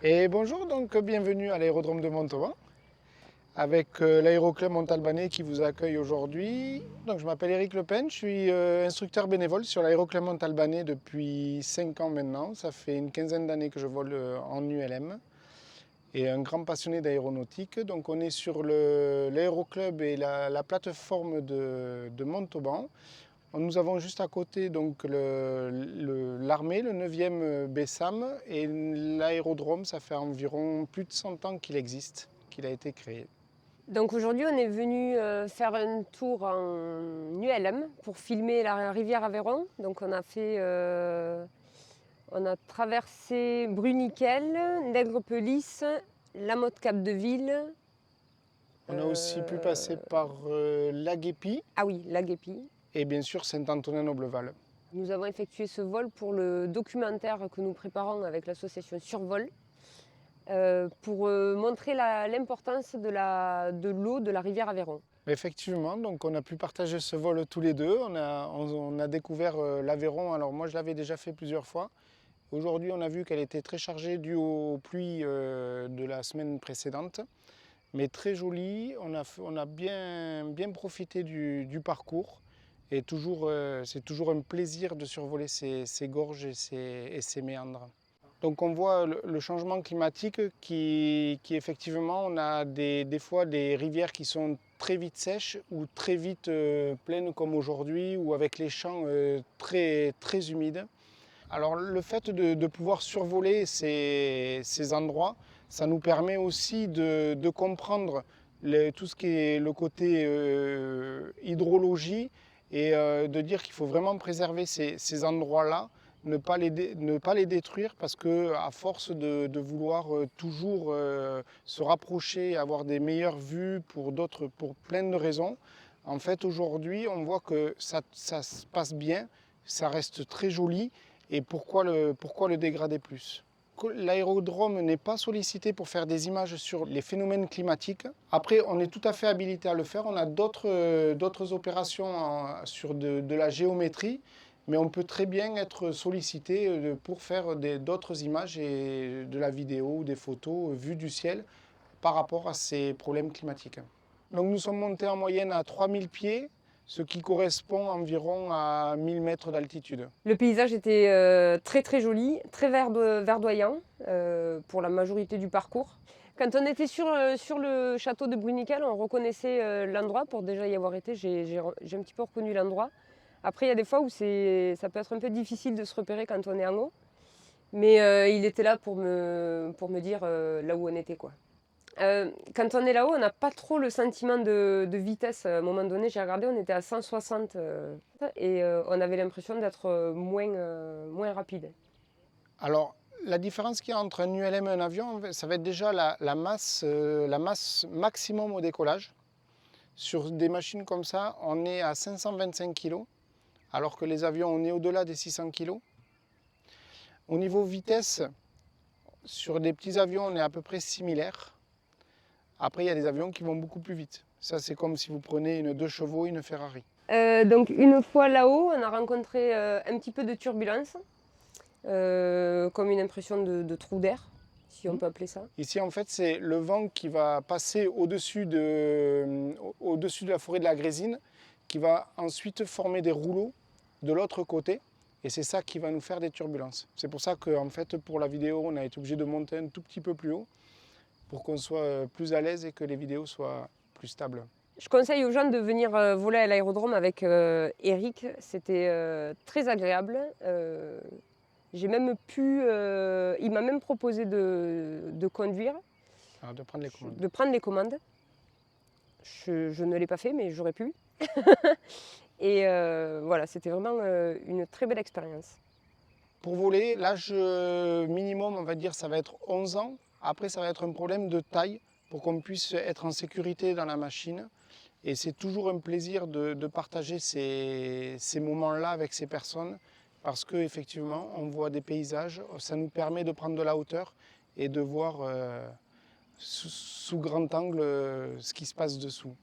Et bonjour, donc bienvenue à l'aérodrome de Montauban avec l'aéroclub Montalbanais qui vous accueille aujourd'hui. Donc je m'appelle Eric Le Pen, je suis instructeur bénévole sur l'aéroclub Montalbanais depuis 5 ans maintenant. Ça fait une quinzaine d'années que je vole en ULM et un grand passionné d'aéronautique. Donc on est sur l'aéroclub et la plateforme de Montauban. Nous avons juste à côté donc l'armée, le 9e BESAM, et l'aérodrome, ça fait environ plus de 100 ans qu'il existe, qu'il a été créé. Donc aujourd'hui, on est venu faire un tour en ULM pour filmer la rivière Aveyron. Donc on a traversé Bruniquel, Nègrepelisse, la Motte Capdeville. On a aussi pu passer par Laguépi Ah oui, la Guépie. et bien sûr Saint-Antonin-Nobleval. Nous avons effectué ce vol pour le documentaire que nous préparons avec l'association Survol. Pour montrer l'importance de l'eau de la rivière Aveyron. Effectivement, donc on a pu partager ce vol tous les deux. On a découvert l'Aveyron. Alors moi, je l'avais déjà fait plusieurs fois. Aujourd'hui, on a vu qu'elle était très chargée due aux pluies de la semaine précédente, mais très jolie. On a bien profité du parcours. Et c'est toujours un plaisir de survoler ces gorges et ces méandres. Donc on voit le changement climatique qui effectivement, on a des fois des rivières qui sont très vite sèches ou très vite pleines comme aujourd'hui ou avec les champs très humides. Alors le fait de pouvoir survoler ces endroits, ça nous permet aussi de comprendre tout ce qui est le côté hydrologie et de dire qu'il faut vraiment préserver ces endroits-là, ne pas les détruire parce qu'à force de vouloir toujours se rapprocher, avoir des meilleures vues pour plein de raisons, en fait aujourd'hui on voit que ça se passe bien, ça reste très joli. Et pourquoi le dégrader plus? L'aérodrome n'est pas sollicité pour faire des images sur les phénomènes climatiques. Après, on est tout à fait habilité à le faire. On a d'autres opérations sur de la géométrie, mais on peut très bien être sollicité pour faire d'autres images et de la vidéo ou des photos vues du ciel par rapport à ces problèmes climatiques. Donc nous sommes montés en moyenne à 3000 pieds, ce qui correspond environ à 1000 mètres d'altitude. Le paysage était très très joli, très verdoyant pour la majorité du parcours. Quand on était sur le château de Bruniquel, on reconnaissait l'endroit. Pour déjà y avoir été, j'ai un petit peu reconnu l'endroit. Après, il y a des fois où ça peut être un peu difficile de se repérer quand on est en haut. Mais il était là pour me dire là où on était, quoi. Quand on est là-haut, on n'a pas trop le sentiment de vitesse. À un moment donné, j'ai regardé, on était à 160 et on avait l'impression d'être moins rapide. Alors, la différence qu'il y a entre un ULM et un avion, ça va être déjà la masse maximum au décollage. Sur des machines comme ça, on est à 525 kg, alors que les avions, on est au-delà des 600 kg. Au niveau vitesse, sur des petits avions, on est à peu près similaire. Après, il y a des avions qui vont beaucoup plus vite. Ça, c'est comme si vous prenez une 2 chevaux et une Ferrari. Donc une fois là-haut, on a rencontré un petit peu de turbulence, comme une impression de trou d'air, si on peut appeler ça. Ici, en fait, c'est le vent qui va passer au-dessus de la forêt de la Grésine, qui va ensuite former des rouleaux de l'autre côté. Et c'est ça qui va nous faire des turbulences. C'est pour ça qu'en fait, pour la vidéo, on a été obligé de monter un tout petit peu plus haut pour qu'on soit plus à l'aise et que les vidéos soient plus stables. Je conseille aux gens de venir voler à l'aérodrome avec Eric. C'était très agréable. J'ai même il m'a même proposé de conduire, Alors, de prendre les commandes. de prendre les commandes. Je ne l'ai pas fait, mais j'aurais pu. Et voilà, c'était vraiment une très belle expérience. Pour voler, l'âge minimum, on va dire, ça va être 11 ans. Après, ça va être un problème de taille pour qu'on puisse être en sécurité dans la machine. Et c'est toujours un plaisir de partager ces moments-là avec ces personnes parce qu'effectivement, on voit des paysages, ça nous permet de prendre de la hauteur et de voir sous grand angle ce qui se passe dessous.